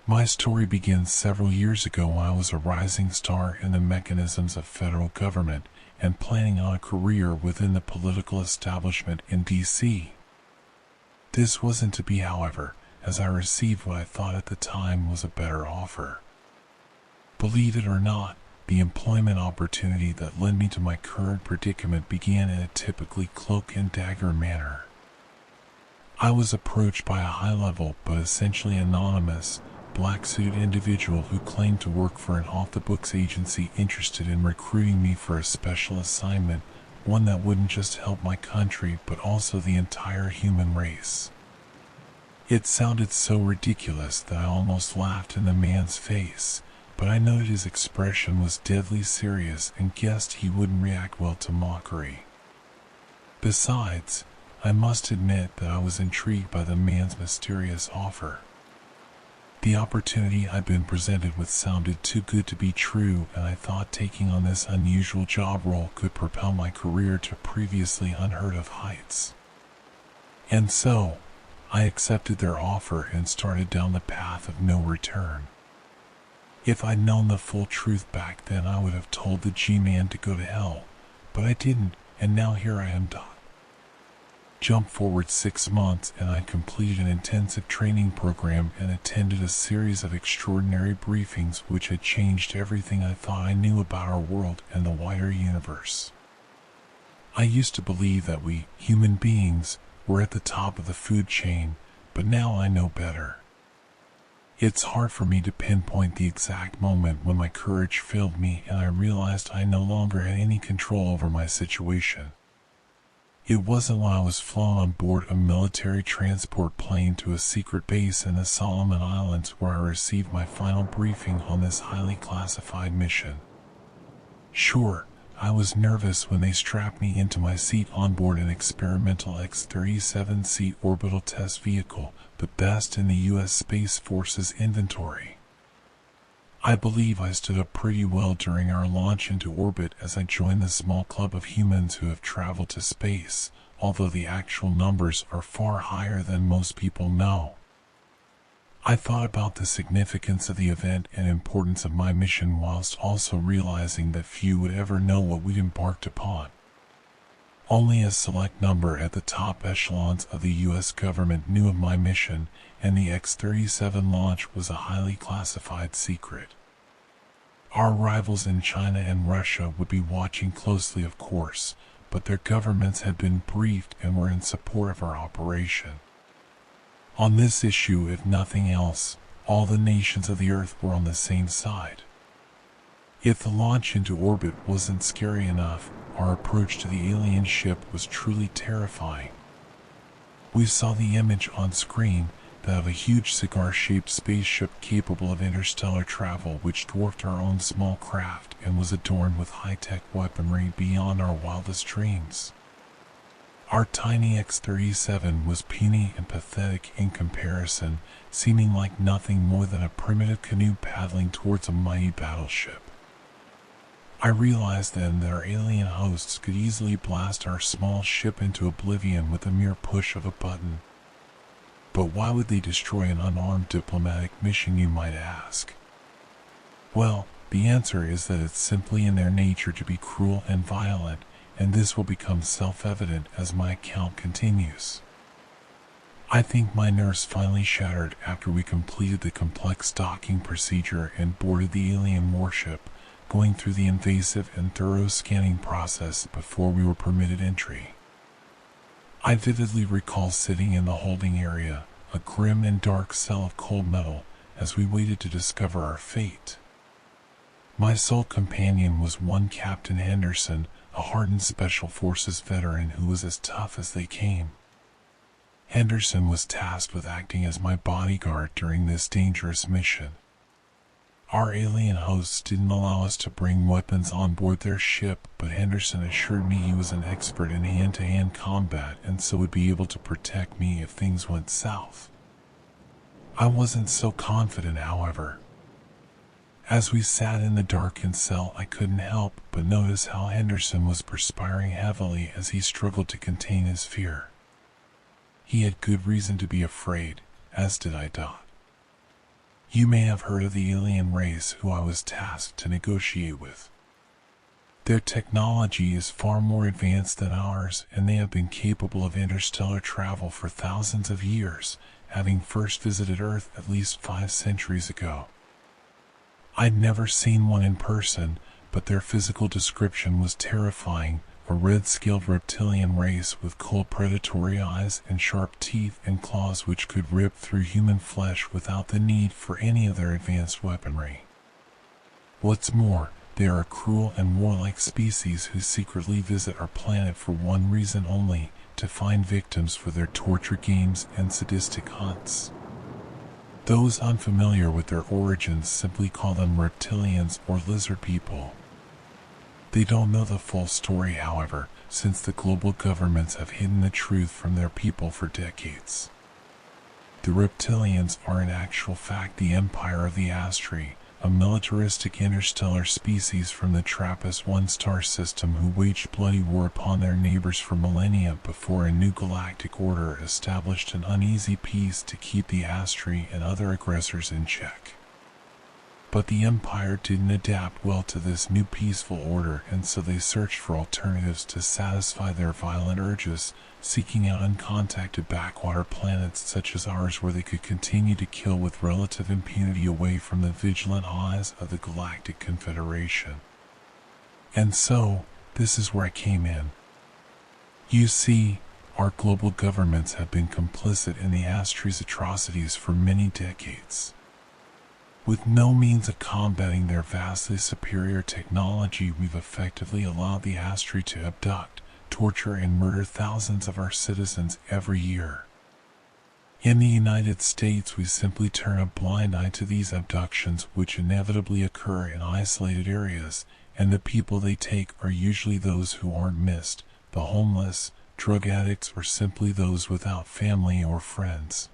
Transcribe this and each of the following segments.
My story begins several years ago when I was a rising star in the mechanisms of federal government and planning on a career within the political establishment in D.C. This wasn't to be, however, as I received what I thought at the time was a better offer. Believe it or not, the employment opportunity that led me to my current predicament began in a typically cloak and dagger manner. I was approached by a high-level but essentially anonymous, black-suited individual who claimed to work for an off-the-books agency interested in recruiting me for a special assignment, one that wouldn't just help my country but also the entire human race. It sounded so ridiculous that I almost laughed in the man's face, but I noted his expression was deadly serious and guessed he wouldn't react well to mockery. Besides, I must admit that I was intrigued by the man's mysterious offer. The opportunity I'd been presented with sounded too good to be true, and I thought taking on this unusual job role could propel my career to previously unheard of heights. And so, I accepted their offer and started down the path of no return. If I'd known the full truth back then, I would have told the G-Man to go to hell, but I didn't, and now here I am. Jump forward 6 months and I completed an intensive training program and attended a series of extraordinary briefings which had changed everything I thought I knew about our world and the wider universe. I used to believe that we, human beings, were at the top of the food chain, but now I know better. It's hard for me to pinpoint the exact moment when my courage failed me and I realized I no longer had any control over my situation. It wasn't when I was flown on board a military transport plane to a secret base in the Solomon Islands where I received my final briefing on this highly classified mission. Sure, I was nervous when they strapped me into my seat on board an experimental X-37C orbital test vehicle, the best in the U.S. Space Force's inventory. I believe I stood up pretty well during our launch into orbit as I joined the small club of humans who have traveled to space, although the actual numbers are far higher than most people know. I thought about the significance of the event and importance of my mission whilst also realizing that few would ever know what we'd embarked upon. Only a select number at the top echelons of the U.S. government knew of my mission, and the X-37 launch was a highly classified secret. Our rivals in China and Russia would be watching closely, of course, but their governments had been briefed and were in support of our operation. On this issue, if nothing else, all the nations of the Earth were on the same side. If the launch into orbit wasn't scary enough, our approach to the alien ship was truly terrifying. We saw the image on screen, that of a huge cigar-shaped spaceship capable of interstellar travel which dwarfed our own small craft and was adorned with high-tech weaponry beyond our wildest dreams. Our tiny X-37 was puny and pathetic in comparison, seeming like nothing more than a primitive canoe paddling towards a mighty battleship. I realized then that our alien hosts could easily blast our small ship into oblivion with a mere push of a button. But why would they destroy an unarmed diplomatic mission, you might ask? Well, the answer is that it's simply in their nature to be cruel and violent, and this will become self-evident as my account continues. I think my nerves finally shattered after we completed the complex docking procedure and boarded the alien warship, going through the invasive and thorough scanning process before we were permitted entry. I vividly recall sitting in the holding area, a grim and dark cell of cold metal, as we waited to discover our fate. My sole companion was one Captain Henderson, a hardened Special Forces veteran who was as tough as they came. Henderson was tasked with acting as my bodyguard during this dangerous mission. Our alien hosts didn't allow us to bring weapons on board their ship, but Henderson assured me he was an expert in hand-to-hand combat and so would be able to protect me if things went south. I wasn't so confident, however. As we sat in the darkened cell, I couldn't help but notice how Henderson was perspiring heavily as he struggled to contain his fear. He had good reason to be afraid, as did I. You may have heard of the alien race who I was tasked to negotiate with. Their technology is far more advanced than ours, and they have been capable of interstellar travel for thousands of years, having first visited Earth at least 5 centuries ago. I'd never seen one in person, but their physical description was terrifying: a red-scaled reptilian race with cold predatory eyes and sharp teeth and claws which could rip through human flesh without the need for any of their advanced weaponry. What's more, they are a cruel and warlike species who secretly visit our planet for one reason only: to find victims for their torture games and sadistic hunts. Those unfamiliar with their origins simply call them reptilians or lizard people. They don't know the full story, however, since the global governments have hidden the truth from their people for decades. The reptilians are in actual fact the Empire of the Astri, a militaristic interstellar species from the TRAPPIST-1 star system who waged bloody war upon their neighbors for millennia before a new galactic order established an uneasy peace to keep the Astri and other aggressors in check. But the Empire didn't adapt well to this new peaceful order, and so they searched for alternatives to satisfy their violent urges, seeking out uncontacted backwater planets such as ours where they could continue to kill with relative impunity away from the vigilant eyes of the Galactic Confederation. And so, this is where I came in. You see, our global governments have been complicit in the Astri's atrocities for many decades. With no means of combating their vastly superior technology, we've effectively allowed the Astri to abduct, torture, and murder thousands of our citizens every year. In the United States, we simply turn a blind eye to these abductions, which inevitably occur in isolated areas, and the people they take are usually those who aren't missed: the homeless, drug addicts, or simply those without family or friends.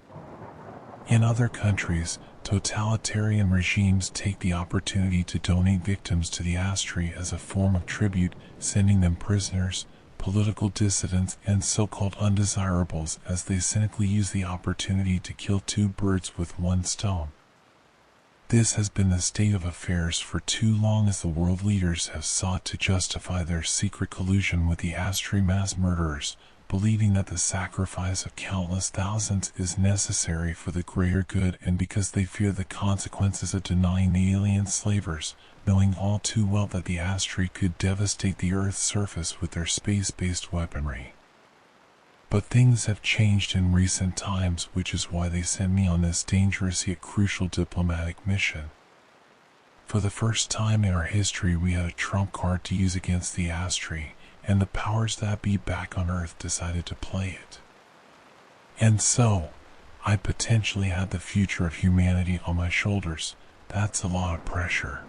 In other countries, totalitarian regimes take the opportunity to donate victims to the Astri as a form of tribute, sending them prisoners, political dissidents, and so-called undesirables, as they cynically use the opportunity to kill 2 birds with 1 stone. This has been the state of affairs for too long, as the world leaders have sought to justify their secret collusion with the Astri mass murderers, believing that the sacrifice of countless thousands is necessary for the greater good, and because they fear the consequences of denying the alien slavers, knowing all too well that the Astri could devastate the Earth's surface with their space-based weaponry. But things have changed in recent times, which is why they sent me on this dangerous yet crucial diplomatic mission. For the first time in our history, we had a trump card to use against the Astri, and the powers that be back on Earth decided to play it. And so, I potentially had the future of humanity on my shoulders. That's a lot of pressure.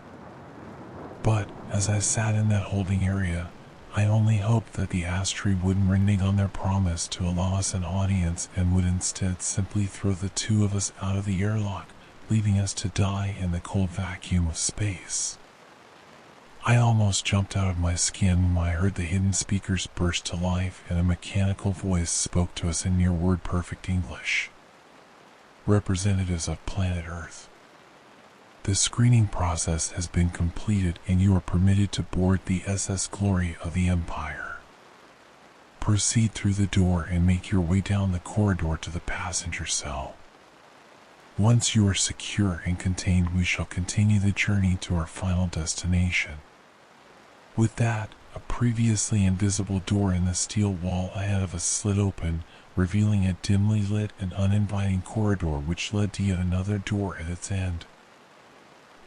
But, as I sat in that holding area, I only hoped that the Astri wouldn't renege on their promise to allow us an audience and would instead simply throw the 2 of us out of the airlock, leaving us to die in the cold vacuum of space. I almost jumped out of my skin when I heard the hidden speakers burst to life and a mechanical voice spoke to us in near word-perfect English. Representatives of planet Earth. The screening process has been completed and you are permitted to board the SS Glory of the Empire. Proceed through the door and make your way down the corridor to the passenger cell. Once you are secure and contained, we shall continue the journey to our final destination. With that, a previously invisible door in the steel wall ahead of us slid open, revealing a dimly lit and uninviting corridor which led to yet another door at its end.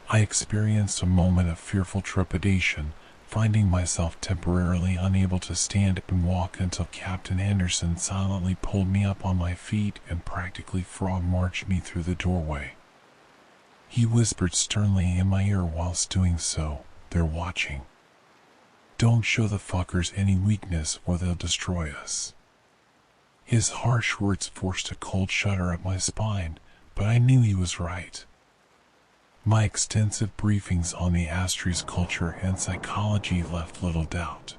I experienced a moment of fearful trepidation, finding myself temporarily unable to stand up and walk until Captain Henderson silently pulled me up on my feet and practically frog marched me through the doorway. He whispered sternly in my ear whilst doing so, "They're watching. Don't show the fuckers any weakness or they'll destroy us." His harsh words forced a cold shudder up my spine, but I knew he was right. My extensive briefings on the Astri's culture and psychology left little doubt.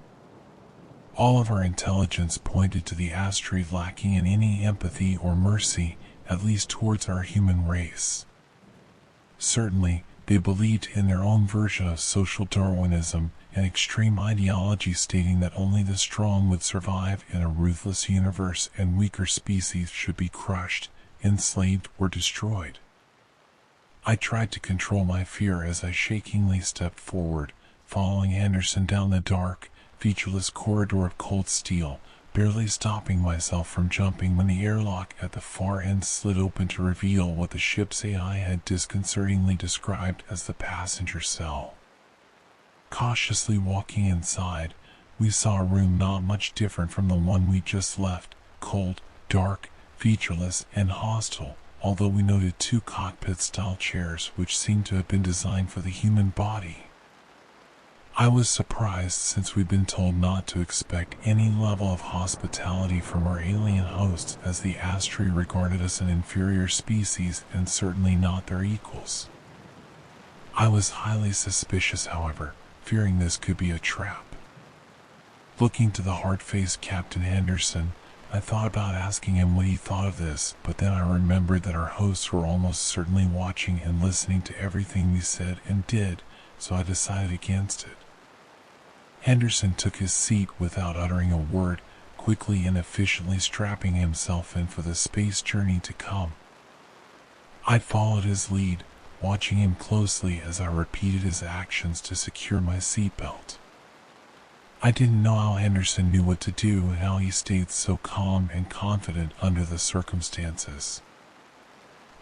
All of our intelligence pointed to the Astri lacking in any empathy or mercy, at least towards our human race. Certainly, they believed in their own version of social Darwinism, an extreme ideology stating that only the strong would survive in a ruthless universe and weaker species should be crushed, enslaved, or destroyed. I tried to control my fear as I shakingly stepped forward, following Henderson down the dark, featureless corridor of cold steel, barely stopping myself from jumping when the airlock at the far end slid open to reveal what the ship's AI had disconcertingly described as the passenger cell. Cautiously walking inside, we saw a room not much different from the one we just left, cold, dark, featureless, and hostile, although we noted 2 cockpit-style chairs which seemed to have been designed for the human body. I was surprised since we'd been told not to expect any level of hospitality from our alien hosts, as the Astri regarded us an inferior species and certainly not their equals. I was highly suspicious, however, fearing this could be a trap. Looking to the hard-faced Captain Henderson, I thought about asking him what he thought of this, but then I remembered that our hosts were almost certainly watching and listening to everything we said and did, so I decided against it. Henderson took his seat without uttering a word, quickly and efficiently strapping himself in for the space journey to come. I followed his lead, watching him closely as I repeated his actions to secure my seatbelt. I didn't know how Henderson knew what to do and how he stayed so calm and confident under the circumstances.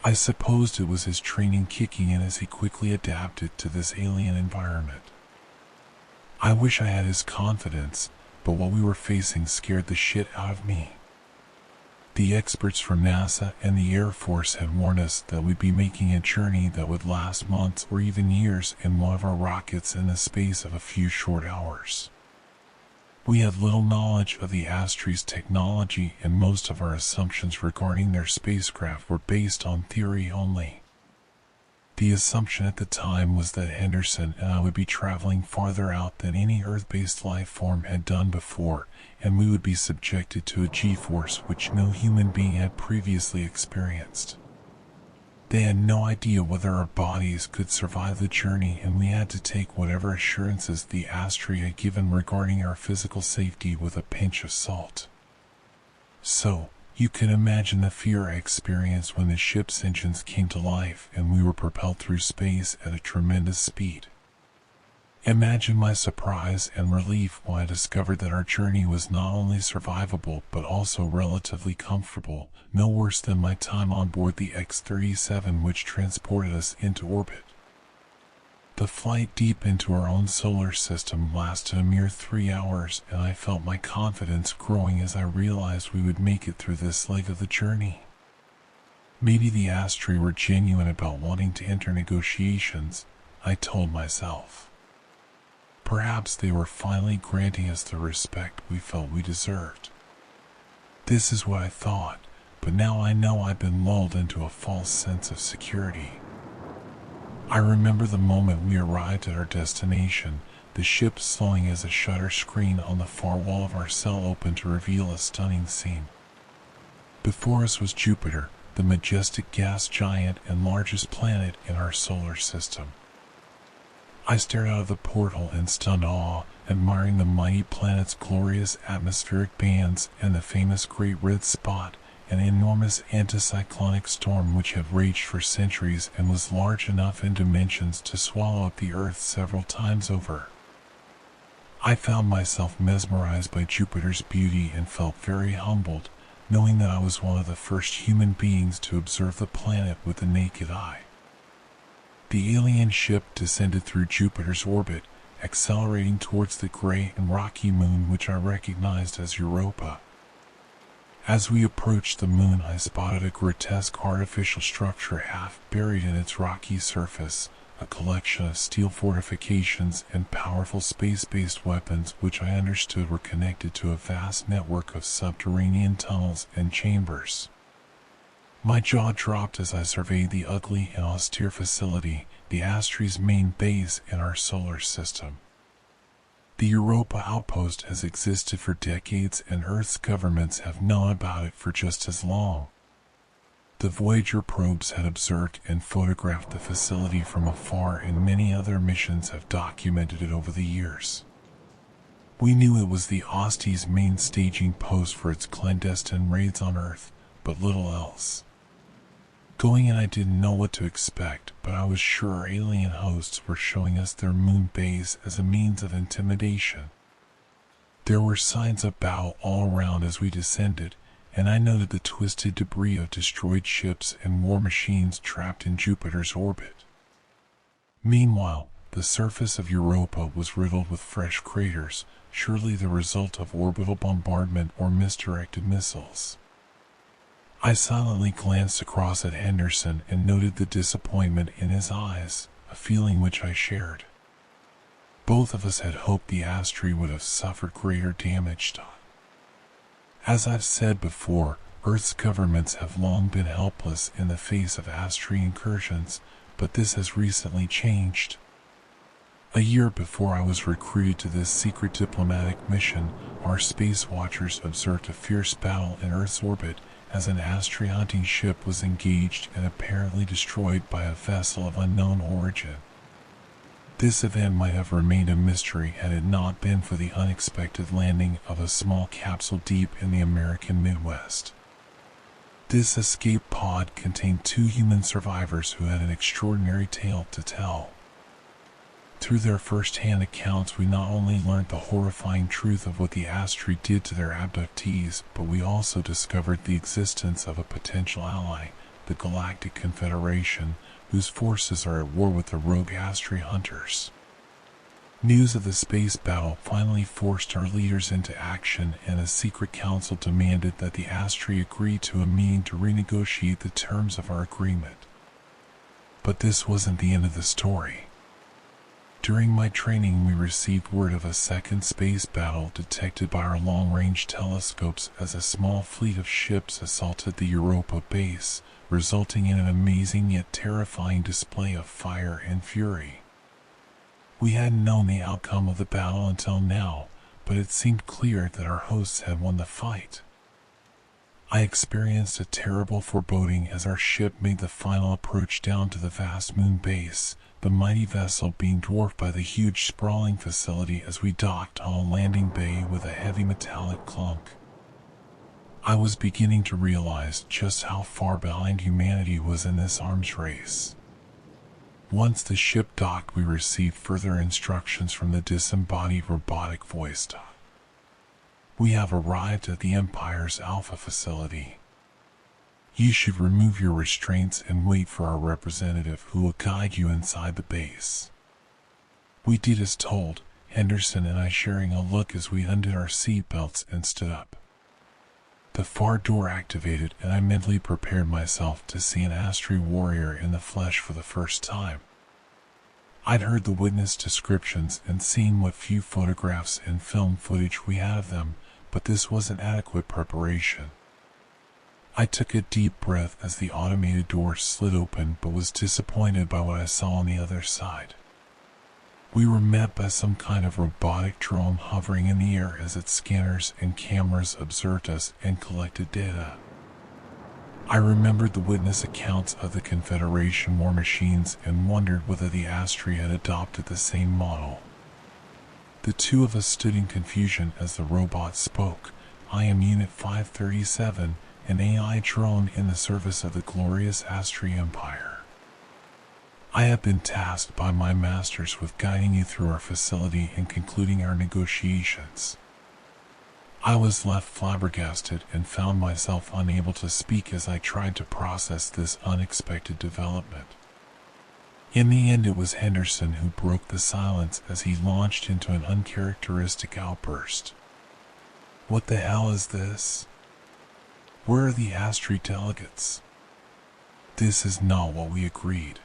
I supposed it was his training kicking in as he quickly adapted to this alien environment. I wish I had his confidence, but what we were facing scared the shit out of me. The experts from NASA and the Air Force had warned us that we'd be making a journey that would last months or even years in one of our rockets in the space of a few short hours. We had little knowledge of the Astri's technology, and most of our assumptions regarding their spacecraft were based on theory only. The assumption at the time was that Henderson and I would be traveling farther out than any Earth-based life form had done before, and we would be subjected to a G-force which no human being had previously experienced. They had no idea whether our bodies could survive the journey, and we had to take whatever assurances the Astri had given regarding our physical safety with a pinch of salt. So, you can imagine the fear I experienced when the ship's engines came to life and we were propelled through space at a tremendous speed. Imagine my surprise and relief when I discovered that our journey was not only survivable but also relatively comfortable, no worse than my time on board the X-37, which transported us into orbit. The flight deep into our own solar system lasted a mere 3 hours, and I felt my confidence growing as I realized we would make it through this leg of the journey. Maybe the Astri were genuine about wanting to enter negotiations, I told myself. Perhaps they were finally granting us the respect we felt we deserved. This is what I thought, but now I know I've been lulled into a false sense of security. I remember the moment we arrived at our destination, the ship slowing as a shutter screen on the far wall of our cell opened to reveal a stunning scene. Before us was Jupiter, the majestic gas giant and largest planet in our solar system. I stared out of the portal in stunned awe, admiring the mighty planet's glorious atmospheric bands and the famous Great Red Spot, an enormous anticyclonic storm which had raged for centuries and was large enough in dimensions to swallow up the Earth several times over. I found myself mesmerized by Jupiter's beauty and felt very humbled, knowing that I was one of the first human beings to observe the planet with the naked eye. The alien ship descended through Jupiter's orbit, accelerating towards the gray and rocky moon which I recognized as Europa. As we approached the moon, I spotted a grotesque artificial structure half buried in its rocky surface, a collection of steel fortifications and powerful space-based weapons which I understood were connected to a vast network of subterranean tunnels and chambers. My jaw dropped as I surveyed the ugly and austere facility, the Astri's main base in our solar system. The Europa outpost has existed for decades, and Earth's governments have known about it for just as long. The Voyager probes had observed and photographed the facility from afar, and many other missions have documented it over the years. We knew it was the Aussie's main staging post for its clandestine raids on Earth, but little else. Going in, I didn't know what to expect, but I was sure our alien hosts were showing us their moon base as a means of intimidation. There were signs of battle all around as we descended, and I noted the twisted debris of destroyed ships and war machines trapped in Jupiter's orbit. Meanwhile, the surface of Europa was riddled with fresh craters, surely the result of orbital bombardment or misdirected missiles. I silently glanced across at Henderson and noted the disappointment in his eyes, a feeling which I shared. Both of us had hoped the Astri would have suffered greater damage. As I've said before, Earth's governments have long been helpless in the face of Astri incursions, but this has recently changed. A year before I was recruited to this secret diplomatic mission, our space watchers observed a fierce battle in Earth's orbit as an Astri hunting ship was engaged and apparently destroyed by a vessel of unknown origin. This event might have remained a mystery had it not been for the unexpected landing of a small capsule deep in the American Midwest. This escape pod contained 2 human survivors who had an extraordinary tale to tell. Through their first-hand accounts, we not only learned the horrifying truth of what the Astri did to their abductees, but we also discovered the existence of a potential ally, the Galactic Confederation, whose forces are at war with the rogue Astri hunters. News of the space battle finally forced our leaders into action, and a secret council demanded that the Astri agree to a meeting to renegotiate the terms of our agreement. But this wasn't the end of the story. During my training, we received word of a second space battle detected by our long-range telescopes as a small fleet of ships assaulted the Europa base, resulting in an amazing yet terrifying display of fire and fury. We hadn't known the outcome of the battle until now, but it seemed clear that our hosts had won the fight. I experienced a terrible foreboding as our ship made the final approach down to the vast moon base, the mighty vessel being dwarfed by the huge sprawling facility as we docked on a landing bay with a heavy metallic clunk. I was beginning to realize just how far behind humanity was in this arms race. Once the ship docked, we received further instructions from the disembodied robotic voice. We have arrived at the Empire's Alpha facility. You should remove your restraints and wait for our representative who will guide you inside the base. We did as told, Henderson and I sharing a look as we undid our seatbelts and stood up. The far door activated, and I mentally prepared myself to see an Astri warrior in the flesh for the first time. I'd heard the witness descriptions and seen what few photographs and film footage we had of them, but this wasn't adequate preparation. I took a deep breath as the automated door slid open, but was disappointed by what I saw on the other side. We were met by some kind of robotic drone hovering in the air as its scanners and cameras observed us and collected data. I remembered the witness accounts of the Confederation war machines and wondered whether the Astri had adopted the same model. The two of us stood in confusion as the robot spoke. I am Unit 537, an AI drone in the service of the glorious Astri Empire. I have been tasked by my masters with guiding you through our facility and concluding our negotiations. I was left flabbergasted and found myself unable to speak as I tried to process this unexpected development. In the end, it was Henderson who broke the silence as he launched into an uncharacteristic outburst. What the hell is this? Where are the Astri delegates? This is not what we agreed.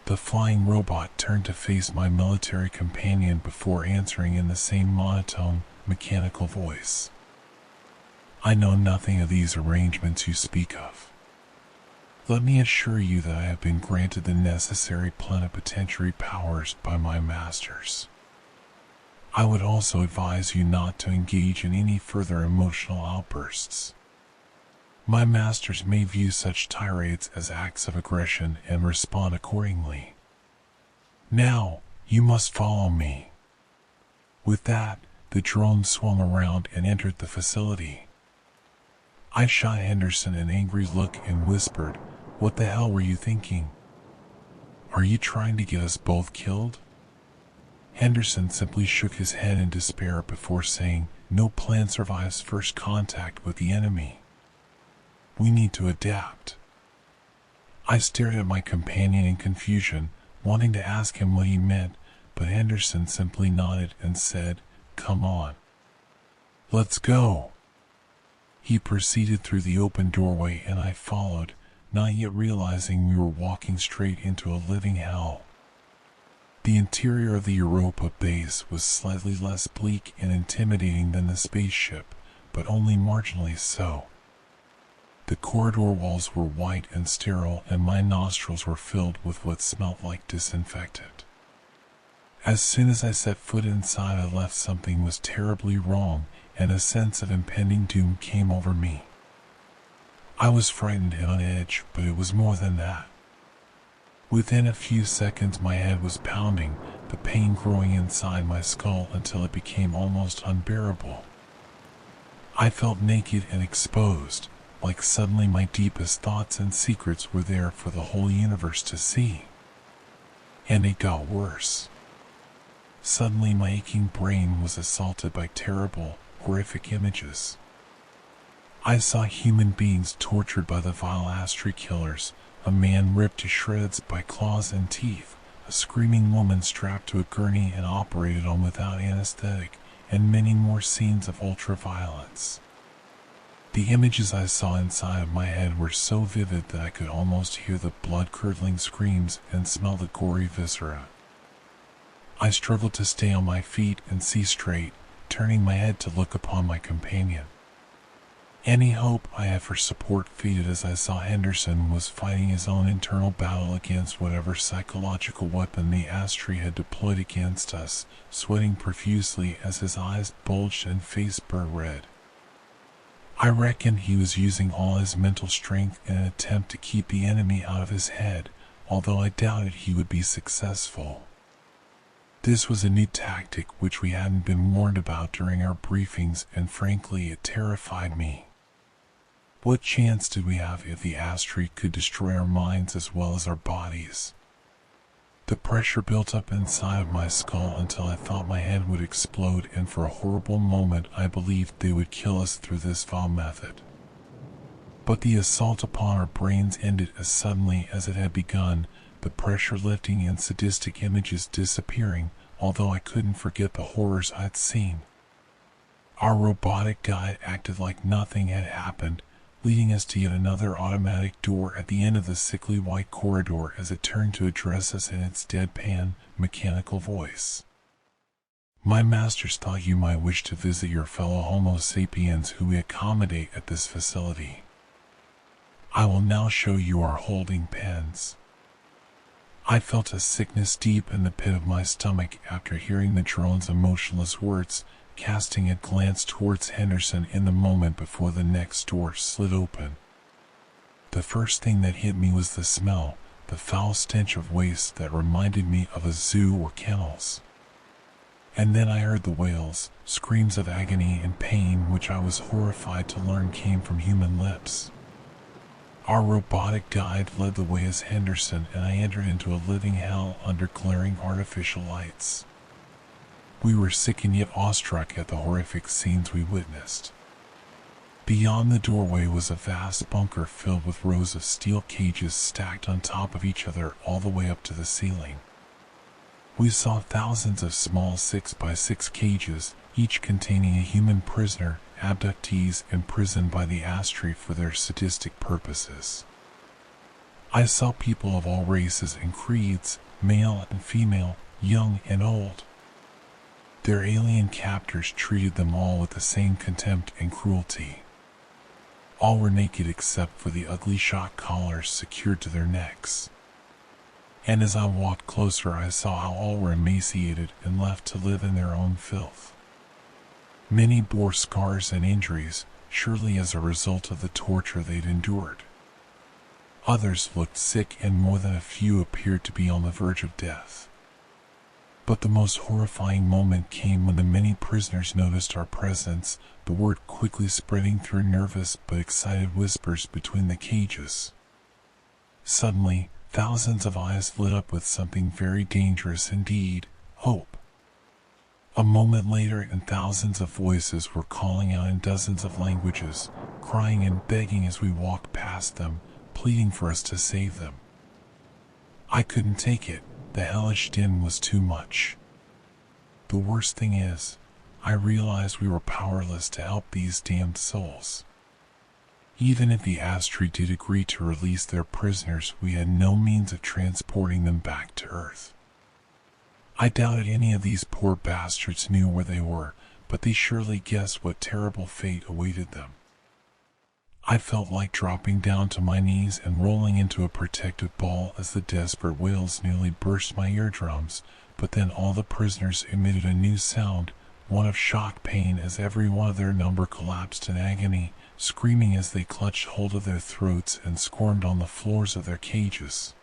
The flying robot turned to face my military companion before answering in the same monotone, mechanical voice. I know nothing of these arrangements you speak of. Let me assure you that I have been granted the necessary plenipotentiary powers by my masters. I would also advise you not to engage in any further emotional outbursts. My masters may view such tirades as acts of aggression and respond accordingly. Now, you must follow me. With that, the drone swung around and entered the facility. I shot Henderson an angry look and whispered, "What the hell were you thinking? Are you trying to get us both killed?" Henderson simply shook his head in despair before saying, "No plan survives first contact with the enemy. We need to adapt." I stared at my companion in confusion, wanting to ask him what he meant, but Henderson simply nodded and said, "Come on. Let's go." He proceeded through the open doorway and I followed, not yet realizing we were walking straight into a living hell. The interior of the Europa base was slightly less bleak and intimidating than the spaceship, but only marginally so. The corridor walls were white and sterile, and my nostrils were filled with what smelled like disinfectant. As soon as I set foot inside, I left something was terribly wrong, and a sense of impending doom came over me. I was frightened and on edge, but it was more than that. Within a few seconds my head was pounding, the pain growing inside my skull until it became almost unbearable. I felt naked and exposed, like suddenly my deepest thoughts and secrets were there for the whole universe to see. And it got worse. Suddenly my aching brain was assaulted by terrible, horrific images. I saw human beings tortured by the vile Astri killers, a man ripped to shreds by claws and teeth, a screaming woman strapped to a gurney and operated on without anesthetic, and many more scenes of ultra-violence. The images I saw inside of my head were so vivid that I could almost hear the blood-curdling screams and smell the gory viscera. I struggled to stay on my feet and see straight, turning my head to look upon my companion. Any hope I had for support faded as I saw Henderson was fighting his own internal battle against whatever psychological weapon the Astri had deployed against us, sweating profusely as his eyes bulged and face burned red. I reckoned he was using all his mental strength in an attempt to keep the enemy out of his head, although I doubted he would be successful. This was a new tactic which we hadn't been warned about during our briefings, and frankly it terrified me. What chance did we have if the Astri could destroy our minds as well as our bodies? The pressure built up inside of my skull until I thought my head would explode, and for a horrible moment I believed they would kill us through this vile method. But the assault upon our brains ended as suddenly as it had begun, the pressure lifting and sadistic images disappearing, although I couldn't forget the horrors I'd seen. Our robotic guide acted like nothing had happened, leading us to yet another automatic door at the end of the sickly white corridor as it turned to address us in its deadpan, mechanical voice. "My masters thought you might wish to visit your fellow Homo sapiens who we accommodate at this facility. I will now show you our holding pens." I felt a sickness deep in the pit of my stomach after hearing the drone's emotionless words, casting a glance towards Henderson in the moment before the next door slid open. The first thing that hit me was the smell, the foul stench of waste that reminded me of a zoo or kennels. And then I heard the wails, screams of agony and pain which I was horrified to learn came from human lips. Our robotic guide led the way as Henderson and I entered into a living hell under glaring artificial lights. We were sick and yet awestruck at the horrific scenes we witnessed. Beyond the doorway was a vast bunker filled with rows of steel cages stacked on top of each other all the way up to the ceiling. We saw thousands of small 6x6 cages, each containing a human prisoner, abductees imprisoned by the Astri for their sadistic purposes. I saw people of all races and creeds, male and female, young and old. Their alien captors treated them all with the same contempt and cruelty. All were naked except for the ugly shock collars secured to their necks. And as I walked closer, I saw how all were emaciated and left to live in their own filth. Many bore scars and injuries, surely as a result of the torture they'd endured. Others looked sick, and more than a few appeared to be on the verge of death. But the most horrifying moment came when the many prisoners noticed our presence, the word quickly spreading through nervous but excited whispers between the cages. Suddenly, thousands of eyes lit up with something very dangerous indeed: hope. A moment later, and thousands of voices were calling out in dozens of languages, crying and begging as we walked past them, pleading for us to save them. I couldn't take it. The hellish din was too much. The worst thing is, I realized we were powerless to help these damned souls. Even if the Astri did agree to release their prisoners, we had no means of transporting them back to Earth. I doubted any of these poor bastards knew where they were, but they surely guessed what terrible fate awaited them. I felt like dropping down to my knees and rolling into a protective ball as the desperate wails nearly burst my eardrums, but then all the prisoners emitted a new sound, one of shock pain, as every one of their number collapsed in agony, screaming as they clutched hold of their throats and squirmed on the floors of their cages.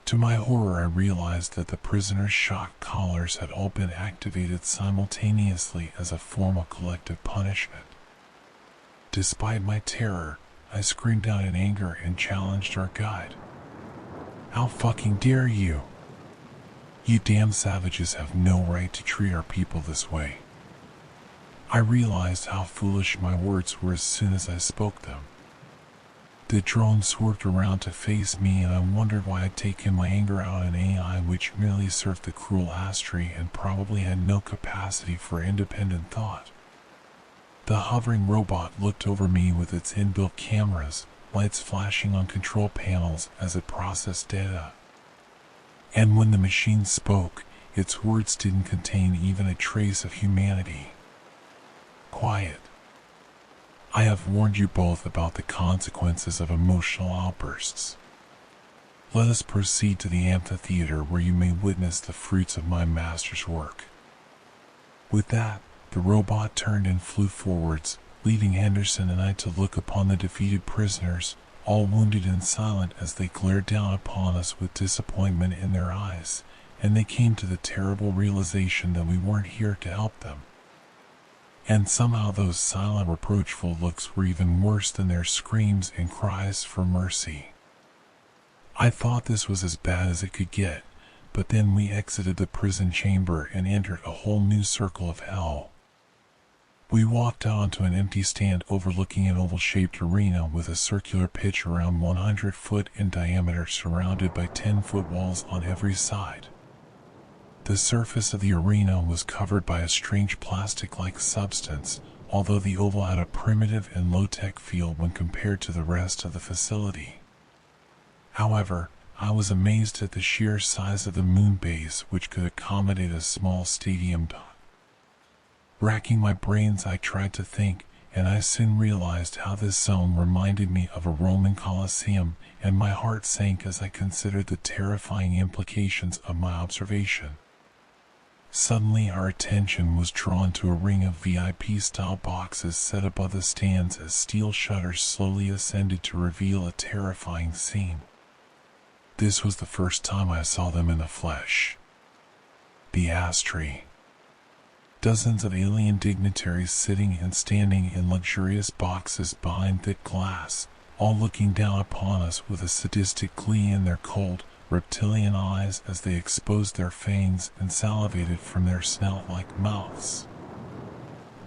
To my horror, I realized that the prisoners' shock collars had all been activated simultaneously as a form of collective punishment. Despite my terror, I screamed out in anger and challenged our guide. "How fucking dare you? You damn savages have no right to treat our people this way." I realized how foolish my words were as soon as I spoke them. The drone swerved around to face me, and I wondered why I'd taken my anger out on an AI which merely served the cruel Astri and probably had no capacity for independent thought. The hovering robot looked over me with its inbuilt cameras, lights flashing on control panels as it processed data. And when the machine spoke, its words didn't contain even a trace of humanity. "Quiet. I have warned you both about the consequences of emotional outbursts. Let us proceed to the amphitheater where you may witness the fruits of my master's work." With that, the robot turned and flew forwards, leaving Henderson and I to look upon the defeated prisoners, all wounded and silent as they glared down upon us with disappointment in their eyes, and they came to the terrible realization that we weren't here to help them. And somehow those silent, reproachful looks were even worse than their screams and cries for mercy. I thought this was as bad as it could get, but then we exited the prison chamber and entered a whole new circle of hell. We walked out onto an empty stand overlooking an oval-shaped arena with a circular pitch around 100 foot in diameter surrounded by 10-foot walls on every side. The surface of the arena was covered by a strange plastic-like substance, although the oval had a primitive and low-tech feel when compared to the rest of the facility. However, I was amazed at the sheer size of the moon base, which could accommodate a small stadium. Racking my brains, I tried to think, and I soon realized how this zone reminded me of a Roman Colosseum, and my heart sank as I considered the terrifying implications of my observation. Suddenly, our attention was drawn to a ring of VIP-style boxes set above the stands as steel shutters slowly ascended to reveal a terrifying scene. This was the first time I saw them in the flesh. The Astri. Dozens of alien dignitaries sitting and standing in luxurious boxes behind thick glass, all looking down upon us with a sadistic glee in their cold, reptilian eyes as they exposed their fangs and salivated from their snout-like mouths.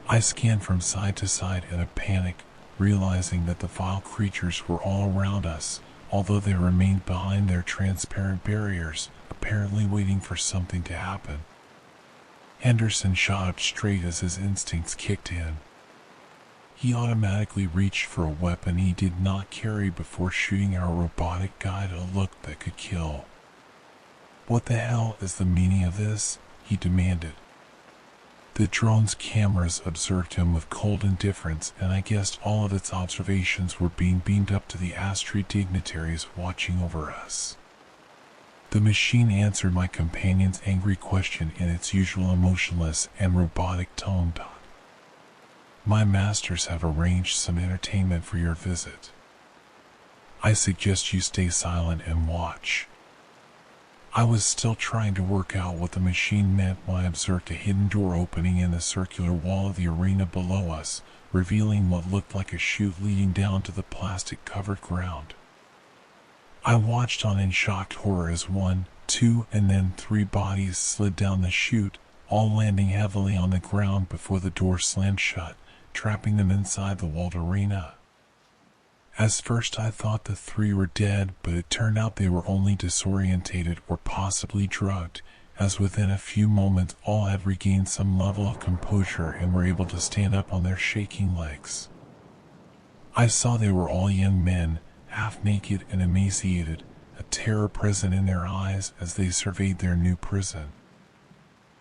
I scanned from side to side in a panic, realizing that the vile creatures were all around us, although they remained behind their transparent barriers, apparently waiting for something to happen. Henderson shot up straight as his instincts kicked in. He automatically reached for a weapon he did not carry before shooting our robotic guide a look that could kill. "What the hell is the meaning of this?" he demanded. The drone's cameras observed him with cold indifference, and I guessed all of its observations were being beamed up to the Astri dignitaries watching over us. The machine answered my companion's angry question in its usual emotionless and robotic tone. My masters have arranged some entertainment for your visit. I suggest you stay silent and watch." I was still trying to work out what the machine meant when I observed a hidden door opening in the circular wall of the arena below us, revealing what looked like a chute leading down to the plastic-covered ground. I watched on in shocked horror as 1, 2, and then 3 bodies slid down the chute, all landing heavily on the ground before the door slammed shut, trapping them inside the walled arena. As first I thought the 3 were dead, but it turned out they were only disorientated or possibly drugged, as within a few moments all had regained some level of composure and were able to stand up on their shaking legs. I saw they were all young men, half naked and emaciated, a terror present in their eyes as they surveyed their new prison.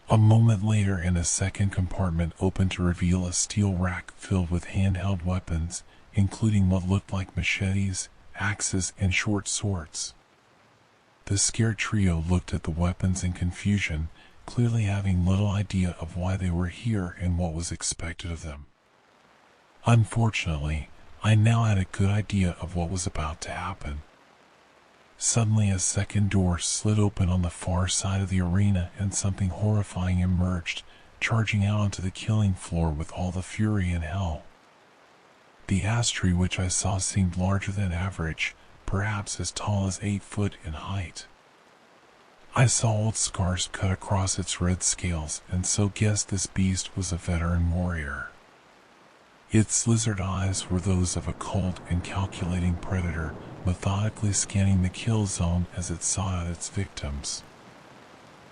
A moment later, and a second compartment opened to reveal a steel rack filled with handheld weapons, including what looked like machetes, axes, and short swords. The scared trio looked at the weapons in confusion, clearly having little idea of why they were here and what was expected of them. Unfortunately, I now had a good idea of what was about to happen. Suddenly, a second door slid open on the far side of the arena and something horrifying emerged, charging out onto the killing floor with all the fury in hell. The ash tree which I saw seemed larger than average, perhaps as tall as 8 foot in height. I saw old scars cut across its red scales, and so guessed this beast was a veteran warrior. Its lizard eyes were those of a cold and calculating predator, methodically scanning the kill zone as it sought out its victims.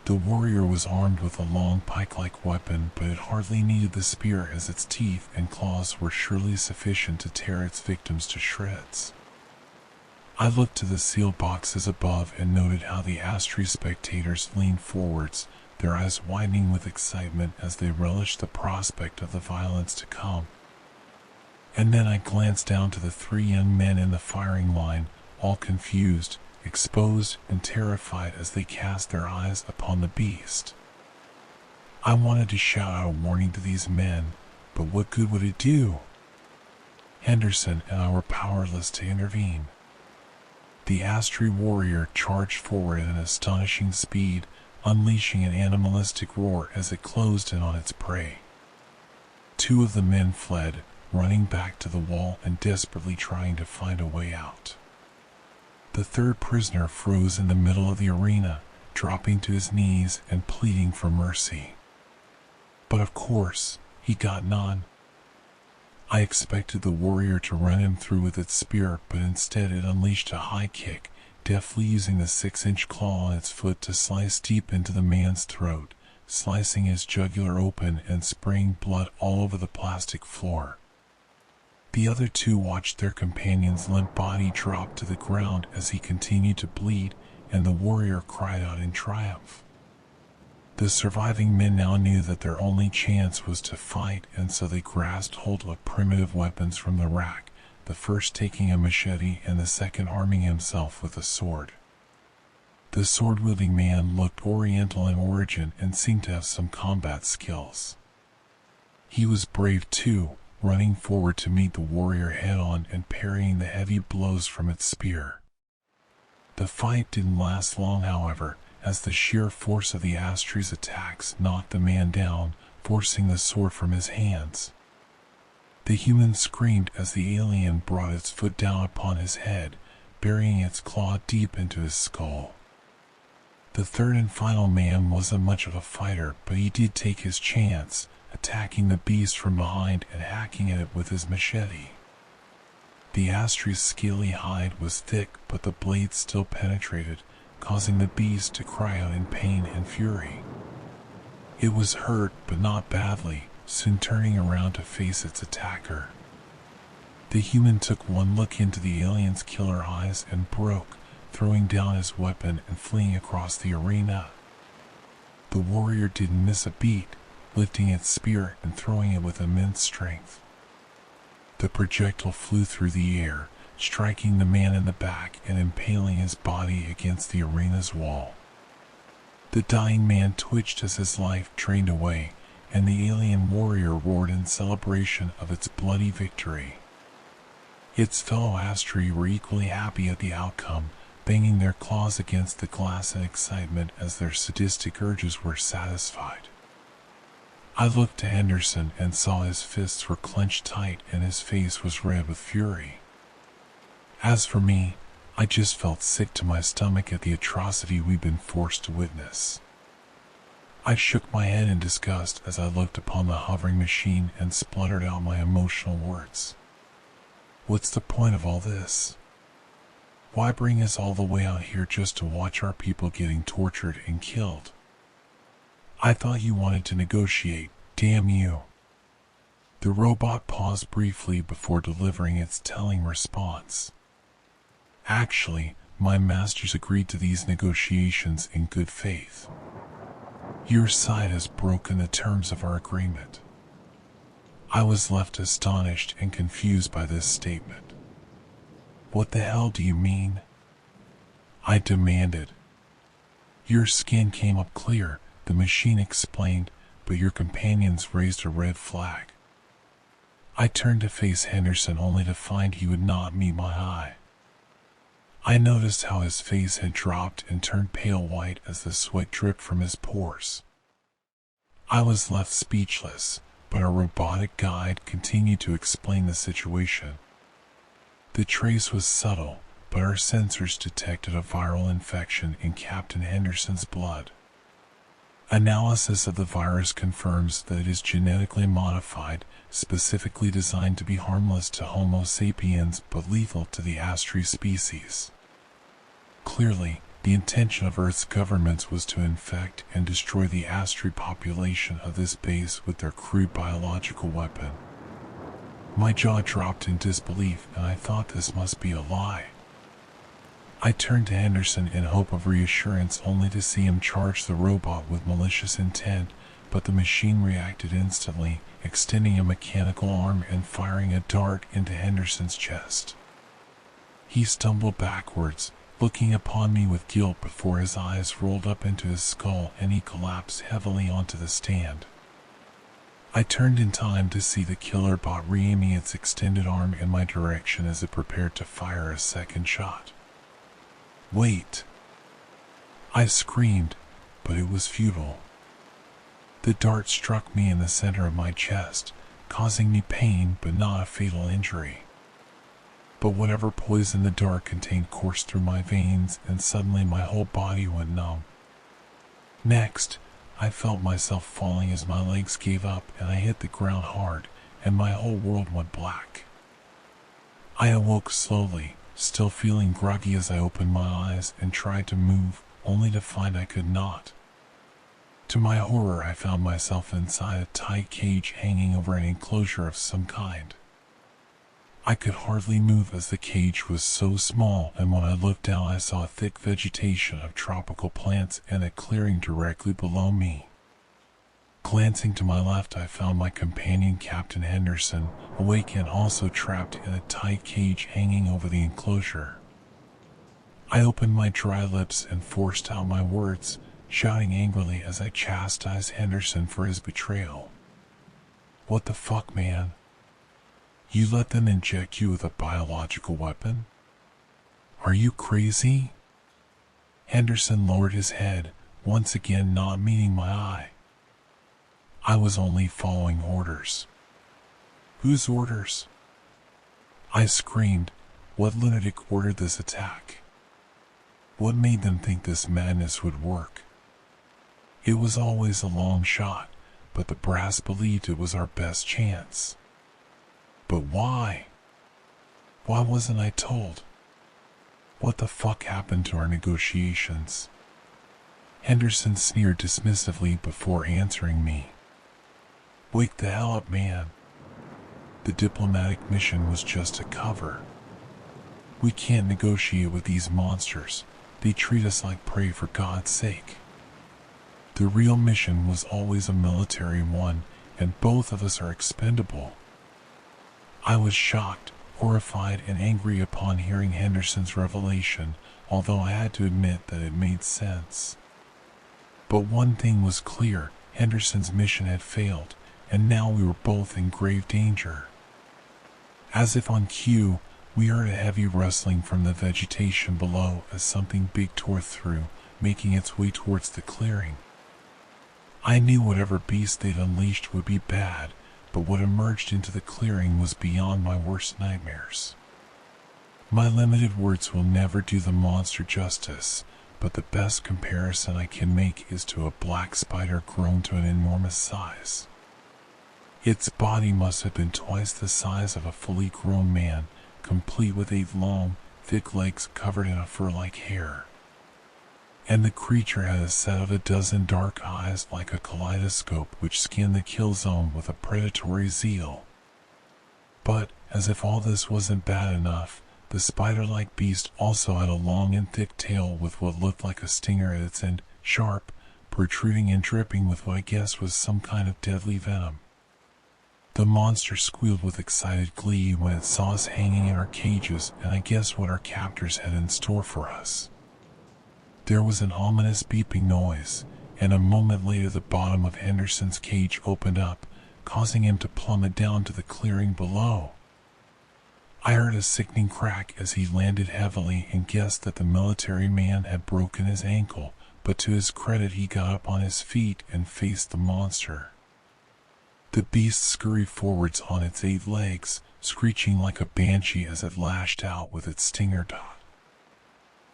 The warrior was armed with a long pike-like weapon, but it hardly needed the spear, as its teeth and claws were surely sufficient to tear its victims to shreds. I looked to the sealed boxes above and noted how the Astri spectators leaned forwards, their eyes widening with excitement as they relished the prospect of the violence to come. And then I glanced down to the 3 young men in the firing line, all confused, exposed, and terrified as they cast their eyes upon the beast. I wanted to shout out a warning to these men, but what good would it do? Henderson and I were powerless to intervene. The Astri warrior charged forward at an astonishing speed, unleashing an animalistic roar as it closed in on its prey. 2 of the men fled, running back to the wall and desperately trying to find a way out. The 3rd prisoner froze in the middle of the arena, dropping to his knees and pleading for mercy. But of course, he got none. I expected the warrior to run him through with its spear, but instead it unleashed a high kick, deftly using the 6-inch claw on its foot to slice deep into the man's throat, slicing his jugular open and spraying blood all over the plastic floor. The other 2 watched their companion's limp body drop to the ground as he continued to bleed, and the warrior cried out in triumph. The surviving men now knew that their only chance was to fight, and so they grasped hold of primitive weapons from the rack, the first taking a machete and the second arming himself with a sword. The sword-wielding man looked oriental in origin and seemed to have some combat skills. He was brave too, running forward to meet the warrior head-on and parrying the heavy blows from its spear. The fight didn't last long, however, as the sheer force of the Astri's attacks knocked the man down, forcing the sword from his hands. The human screamed as the alien brought its foot down upon his head, burying its claw deep into his skull. The 3rd and final man wasn't much of a fighter, but he did take his chance, attacking the beast from behind and hacking at it with his machete. The Astri's scaly hide was thick, but the blade still penetrated, causing the beast to cry out in pain and fury. It was hurt, but not badly, soon turning around to face its attacker. The human took one look into the alien's killer eyes and broke, throwing down his weapon and fleeing across the arena. The warrior didn't miss a beat, lifting its spear and throwing it with immense strength. The projectile flew through the air, striking the man in the back and impaling his body against the arena's wall. The dying man twitched as his life drained away, and the alien warrior roared in celebration of its bloody victory. Its fellow Astri were equally happy at the outcome, banging their claws against the glass in excitement as their sadistic urges were satisfied. I looked to Henderson and saw his fists were clenched tight and his face was red with fury. As for me, I just felt sick to my stomach at the atrocity we'd been forced to witness. I shook my head in disgust as I looked upon the hovering machine and spluttered out my emotional words. What's the point of all this? Why bring us all the way out here just to watch our people getting tortured and killed? I thought you wanted to negotiate, damn you. The robot paused briefly before delivering its telling response. Actually, my masters agreed to these negotiations in good faith. Your side has broken the terms of our agreement. I was left astonished and confused by this statement. What the hell do you mean? I demanded. Your skin came up clear, the machine explained, but your companions raised a red flag. I turned to face Henderson only to find he would not meet my eye. I noticed how his face had dropped and turned pale white as the sweat dripped from his pores. I was left speechless, but our robotic guide continued to explain the situation. The trace was subtle, but our sensors detected a viral infection in Captain Henderson's blood. Analysis of the virus confirms that it is genetically modified, specifically designed to be harmless to Homo sapiens but lethal to the Astri species. Clearly, the intention of Earth's governments was to infect and destroy the Astri population of this base with their crude biological weapon. My jaw dropped in disbelief and I thought this must be a lie. I turned to Henderson in hope of reassurance only to see him charge the robot with malicious intent, but the machine reacted instantly, extending a mechanical arm and firing a dart into Henderson's chest. He stumbled backwards, looking upon me with guilt before his eyes rolled up into his skull and he collapsed heavily onto the stand. I turned in time to see the killer bot re-aiming its extended arm in my direction as it prepared to fire a second shot. Wait! I screamed, but it was futile. The dart struck me in the center of my chest, causing me pain but not a fatal injury. But whatever poison the dart contained coursed through my veins and suddenly my whole body went numb. Next, I felt myself falling as my legs gave up and I hit the ground hard and my whole world went black. I awoke slowly, still feeling groggy as I opened my eyes and tried to move, only to find I could not. To my horror, I found myself inside a tight cage hanging over an enclosure of some kind. I could hardly move as the cage was so small, and when I looked down I saw a thick vegetation of tropical plants and a clearing directly below me. Glancing to my left, I found my companion Captain Henderson, awake and also trapped in a tight cage hanging over the enclosure. I opened my dry lips and forced out my words, shouting angrily as I chastised Henderson for his betrayal. What the fuck, man? You let them inject you with a biological weapon? Are you crazy? Henderson lowered his head, once again not meeting my eye. I was only following orders. Whose orders? I screamed. What lunatic ordered this attack? What made them think this madness would work? It was always a long shot, but the brass believed it was our best chance. But why? Why wasn't I told? What the fuck happened to our negotiations? Henderson sneered dismissively before answering me. Wake the hell up, man. The diplomatic mission was just a cover. We can't negotiate with these monsters. They treat us like prey for God's sake. The real mission was always a military one, and both of us are expendable. I was shocked, horrified, and angry upon hearing Henderson's revelation, although I had to admit that it made sense. But one thing was clear, Henderson's mission had failed, and now we were both in grave danger. As if on cue, we heard a heavy rustling from the vegetation below as something big tore through, making its way towards the clearing. I knew whatever beast they'd unleashed would be bad, but what emerged into the clearing was beyond my worst nightmares. My limited words will never do the monster justice, but the best comparison I can make is to a black spider grown to an enormous size. Its body must have been twice the size of a fully grown man, complete with 8 long, thick legs covered in a fur-like hair. And the creature had a set of 12 dark eyes like a kaleidoscope which scanned the kill zone with a predatory zeal. But, as if all this wasn't bad enough, the spider-like beast also had a long and thick tail with what looked like a stinger at its end, sharp, protruding and dripping with what I guessed was some kind of deadly venom. The monster squealed with excited glee when it saw us hanging in our cages, and I guessed what our captors had in store for us. There was an ominous beeping noise, and a moment later the bottom of Henderson's cage opened up, causing him to plummet down to the clearing below. I heard a sickening crack as he landed heavily and guessed that the military man had broken his ankle, but to his credit he got up on his feet and faced the monster. The beast scurried forwards on its 8 legs, screeching like a banshee as it lashed out with its stinger dot.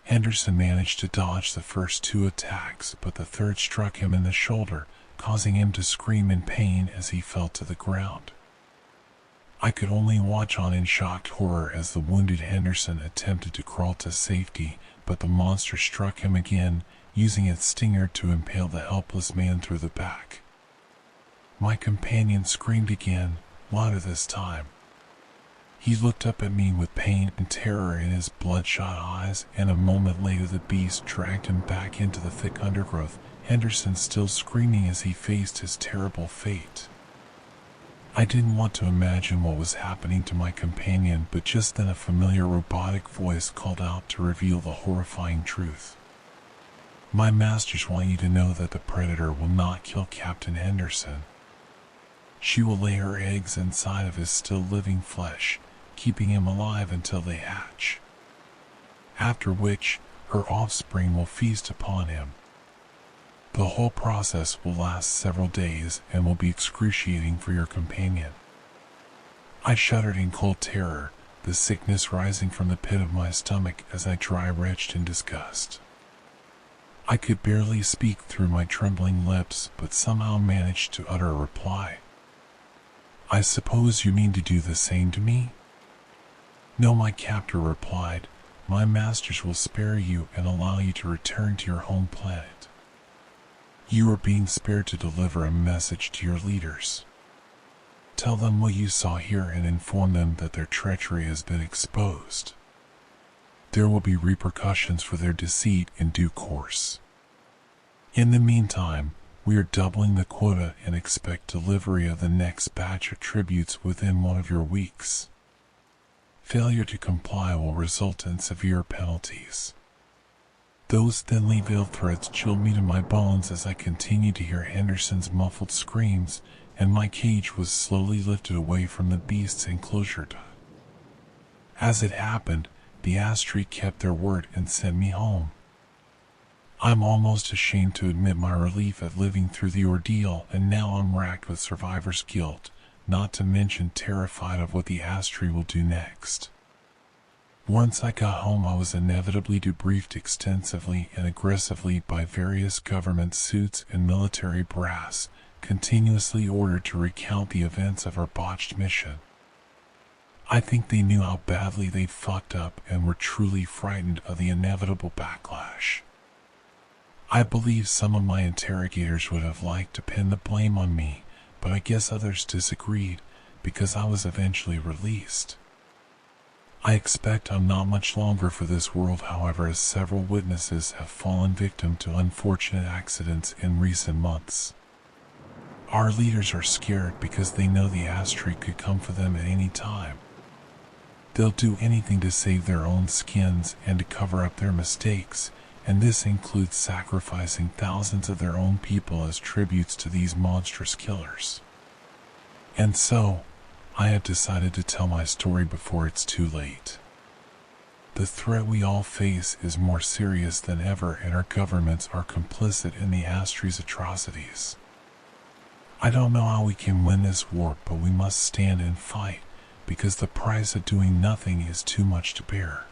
Henderson managed to dodge the first 2 attacks, but the third struck him in the shoulder, causing him to scream in pain as he fell to the ground. I could only watch on in shocked horror as the wounded Henderson attempted to crawl to safety, but the monster struck him again, using its stinger to impale the helpless man through the back. My companion screamed again, louder this time. He looked up at me with pain and terror in his bloodshot eyes, and a moment later the beast dragged him back into the thick undergrowth, Henderson still screaming as he faced his terrible fate. I didn't want to imagine what was happening to my companion, but just then a familiar robotic voice called out to reveal the horrifying truth. "My masters want you to know that the predator will not kill Captain Henderson. She will lay her eggs inside of his still living flesh, keeping him alive until they hatch. After which, her offspring will feast upon him. The whole process will last several days and will be excruciating for your companion." I shuddered in cold terror, the sickness rising from the pit of my stomach as I dry-retched in disgust. I could barely speak through my trembling lips, but somehow managed to utter a reply. "I suppose you mean to do the same to me?" "No," my captor replied. "My masters will spare you and allow you to return to your home planet. You are being spared to deliver a message to your leaders. Tell them what you saw here and inform them that their treachery has been exposed. There will be repercussions for their deceit in due course. In the meantime, we are doubling the quota and expect delivery of the next batch of tributes within 1 of your weeks. Failure to comply will result in severe penalties." Those thinly veiled threats chilled me to my bones as I continued to hear Henderson's muffled screams, and my cage was slowly lifted away from the beast's enclosure. As it happened, the Astri kept their word and sent me home. I'm almost ashamed to admit my relief at living through the ordeal, and now I'm racked with survivor's guilt, not to mention terrified of what the Astri will do next. Once I got home, I was inevitably debriefed extensively and aggressively by various government suits and military brass, continuously ordered to recount the events of our botched mission. I think they knew how badly they'd fucked up and were truly frightened of the inevitable backlash. I believe some of my interrogators would have liked to pin the blame on me, but I guess others disagreed, because I was eventually released. I expect I'm not much longer for this world, however, as several witnesses have fallen victim to unfortunate accidents in recent months. Our leaders are scared because they know the Astri could come for them at any time. They'll do anything to save their own skins and to cover up their mistakes, and this includes sacrificing thousands of their own people as tributes to these monstrous killers. And so, I have decided to tell my story before it's too late. The threat we all face is more serious than ever, and our governments are complicit in the Astries atrocities. I don't know how we can win this war, but we must stand and fight, because the price of doing nothing is too much to bear.